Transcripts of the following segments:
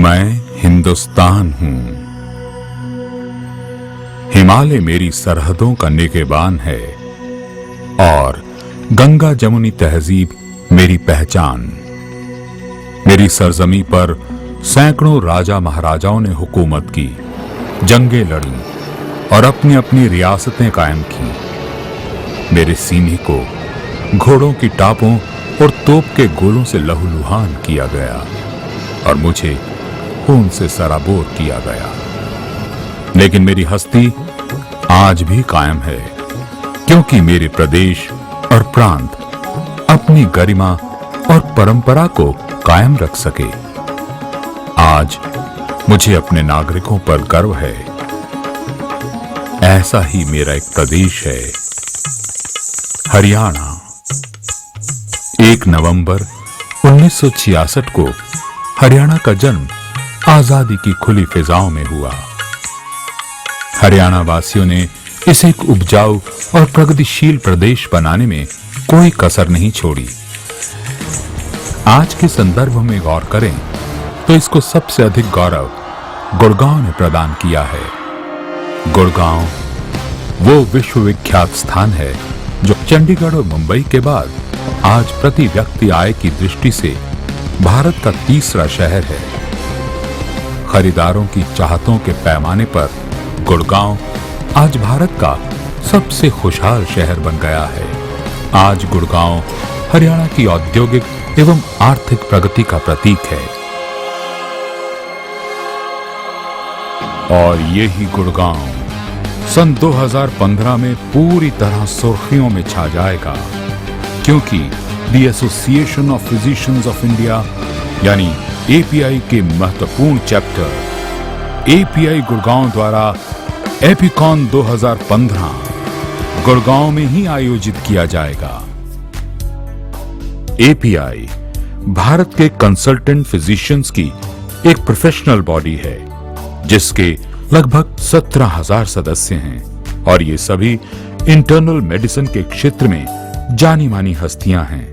मैं हिंदुस्तान हूं। हिमालय मेरी सरहदों का निगहबान है और गंगा जमुनी तहजीब मेरी पहचान। मेरी सरजमी पर सैकड़ों राजा महाराजाओं ने हुकूमत की, जंगें लड़ी और अपनी अपनी रियासतें कायम की। मेरे सीने को घोड़ों की टापों और तोप के गोलों से लहूलुहान किया गया और मुझे खून से सराबोर किया गया। लेकिन मेरी हस्ती आज भी कायम है, क्योंकि मेरे प्रदेश और प्रांत अपनी गरिमा और परंपरा को कायम रख सके। आज मुझे अपने नागरिकों पर गर्व है। ऐसा ही मेरा एक प्रदेश है, हरियाणा। 1 नवंबर 1966 को हरियाणा का जन्म आजादी की खुली फिजाओं में हुआ। हरियाणा वासियों ने इसे एक उपजाऊ और प्रगतिशील प्रदेश बनाने में कोई कसर नहीं छोड़ी। आज के संदर्भ में गौर करें तो इसको सबसे अधिक गौरव गुड़गांव ने प्रदान किया है। गुड़गांव वो विश्वविख्यात स्थान है जो चंडीगढ़ और मुंबई के बाद आज प्रति व्यक्ति आय की दृष्टि से भारत का तीसरा शहर है। खरीदारों की चाहतों के पैमाने पर गुड़गांव आज भारत का सबसे खुशहाल शहर बन गया है। आज गुड़गांव हरियाणा की औद्योगिक एवं आर्थिक प्रगति का प्रतीक है और यही गुड़गांव सन 2015 में पूरी तरह सुर्खियों में छा जाएगा, क्योंकि the association of physicians of India यानी एपीआई के महत्वपूर्ण चैप्टर एपीआई गुड़गांव द्वारा एपिकॉन 2015 गुड़गांव में ही आयोजित किया जाएगा। एपीआई भारत के कंसल्टेंट फिजिशियंस की एक प्रोफेशनल बॉडी है, जिसके लगभग 17,000 सदस्य हैं और ये सभी इंटरनल मेडिसिन के क्षेत्र में जानी मानी हस्तियां हैं।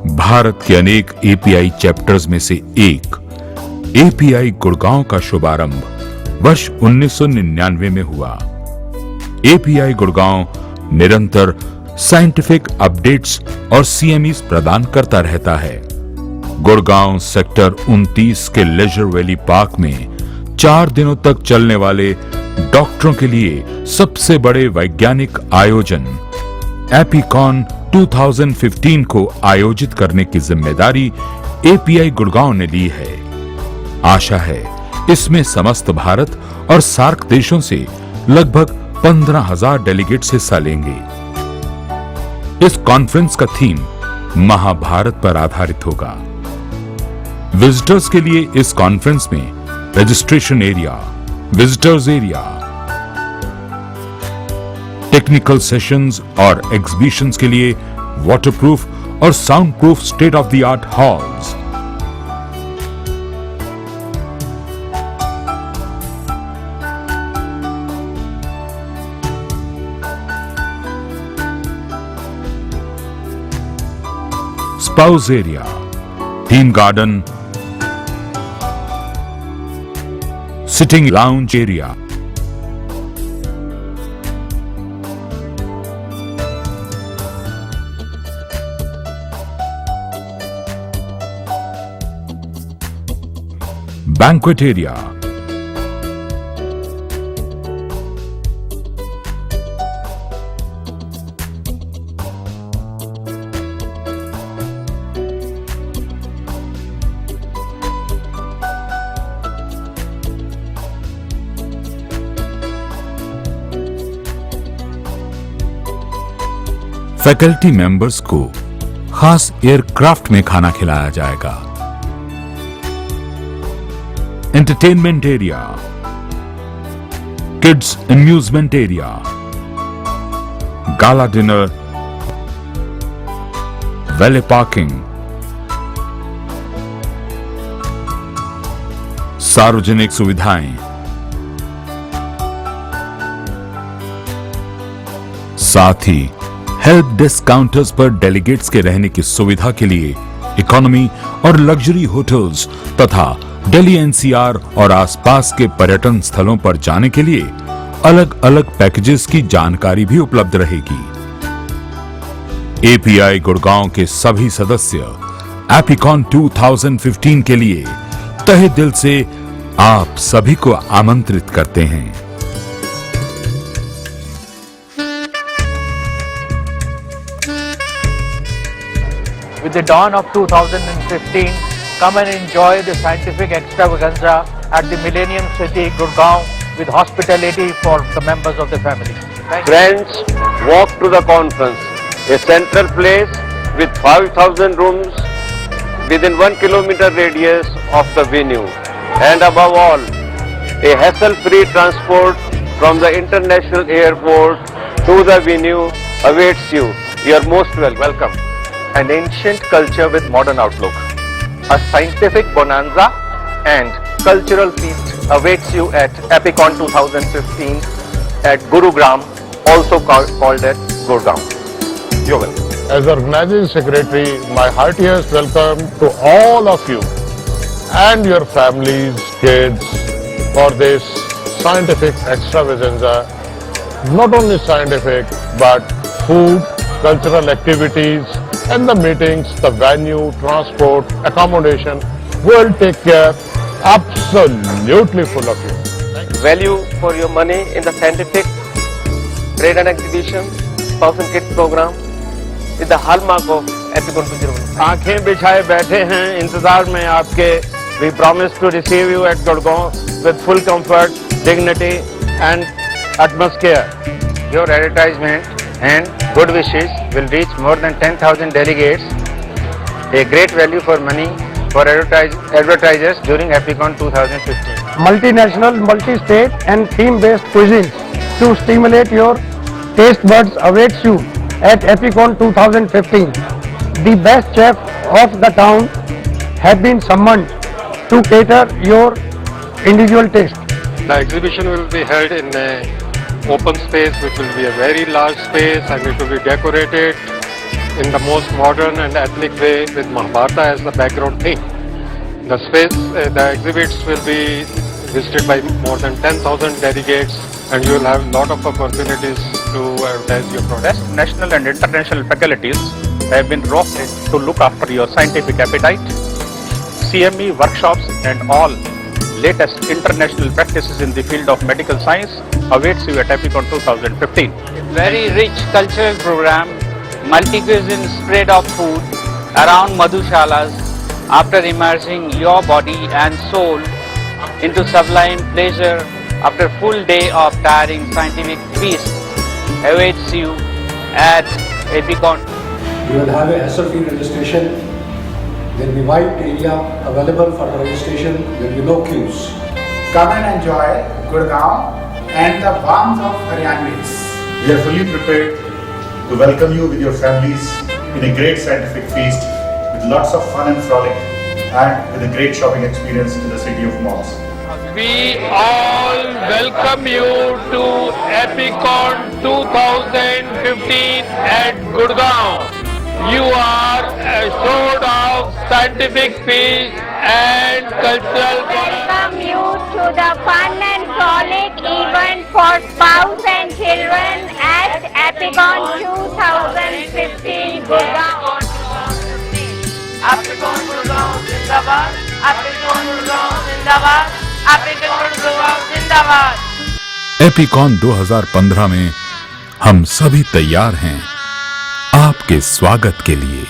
भारत के अनेक एपीआई चैप्टर्स में से एक एपीआई गुड़गांव का शुभारंभ वर्ष 1999 में हुआ। एपीआई गुड़गांव निरंतर साइंटिफिक अपडेट्स और सीएमईज प्रदान करता रहता है। गुड़गांव सेक्टर 29 के लेजर वैली पार्क में 4 दिनों तक चलने वाले डॉक्टरों के लिए सबसे बड़े वैज्ञानिक आयोजन एपिकॉन 2015 को आयोजित करने की जिम्मेदारी एपीआई गुड़गांव ने ली है। आशा है इसमें समस्त भारत और सार्क देशों से लगभग 15,000 डेलीगेट्स हिस्सा लेंगे। इस कॉन्फ्रेंस का थीम महाभारत पर आधारित होगा। विजिटर्स के लिए इस कॉन्फ्रेंस में registration area, visitors area, technical sessions और एग्जीबिशंस के लिए वाटरप्रूफ और soundproof state of the art halls, spouse area, theme garden, sitting lounge area, banquet area, faculty members को खास एयरक्राफ्ट में खाना खिलाया जाएगा। Entertainment area, kids amusement area, gala dinner, valet parking, सार्वजनिक सुविधाएं, साथ ही हेल्प डेस्क काउंटर्स पर डेलीगेट्स के रहने की सुविधा के लिए इकोनॉमी और लग्जरी होटल्स तथा दिल्ली एनसीआर और आसपास के पर्यटन स्थलों पर जाने के लिए अलग अलग पैकेजेस की जानकारी भी उपलब्ध रहेगी। एपीआई गुड़गांव के सभी सदस्य एपिकॉन 2015 के लिए तहे दिल से आप सभी को आमंत्रित करते हैं। With the dawn of 2015, come and enjoy the scientific extravaganza at the Millennium City, Gurgaon, with hospitality for the members of the family. Friends, walk to the conference, a central place with 5,000 rooms within 1 kilometer radius of the venue. And above all, a hassle-free transport from the international airport to the venue awaits you. You are most welcome. An ancient culture with modern outlook, a scientific bonanza and cultural feast awaits you at Epicon 2015 at Gurugram, also called at Gurgaon. You're welcome. As Organizing Secretary, my heartiest welcome to all of you and your families, kids for this scientific extravaganza. Not only scientific but food, cultural activities and the meetings, the venue, transport, accommodation will take care absolutely full of you. Value for your money in the scientific trade and exhibition, 1000 kids program is the hallmark of Epicon 2015. आंखें बिछाए बैठे हैं इंतजार में आपके. We promise to receive you at Gurgaon with full comfort, dignity and utmost care. Your advertisement and good wishes will reach more than 10,000 delegates. A great value for money for advertisers during Epicon 2015. Multinational, multi-state and theme-based cuisines to stimulate your taste buds awaits you at Epicon 2015. The best chef of the town have been summoned to cater your individual taste. The exhibition will be held in an open space, which will be a very large space, and it will be decorated in the most modern and ethnic way with Mahabharata as the background theme. The space, the exhibits will be visited by more than 10,000 delegates, and you will have a lot of opportunities to advertise your products. National and international faculties have been rostered to look after your scientific appetite. CME workshops and all latest international practices in the field of medical science awaits you at Epicon 2015. Very rich cultural program, multi-cuisine spread of food around Madhushalas after immersing your body and soul into sublime pleasure after full day of tiring scientific feast awaits you at Epicon. You will have a hassle-free registration. There will be wide area available for the registration. There will be no queues. Come and enjoy Gurgaon and the warmth of Haryanvis. We are fully prepared to welcome you with your families in a great scientific feast with lots of fun and frolic and with a great shopping experience in the city of malls. We all welcome you to Epicon 2015 at Gurgaon. You are assured of scientific feast and cultural. Welcome you to the fun and frolic event for spouse and children at Epicon 2015 Gurgaon. Epicon Gurgaon Zindabad, Epicon Gurgaon Zindabad, Epicon Gurgaon Zindabad. APICON 2015 में हम सभी तैयार हैं आपके स्वागत के लिए।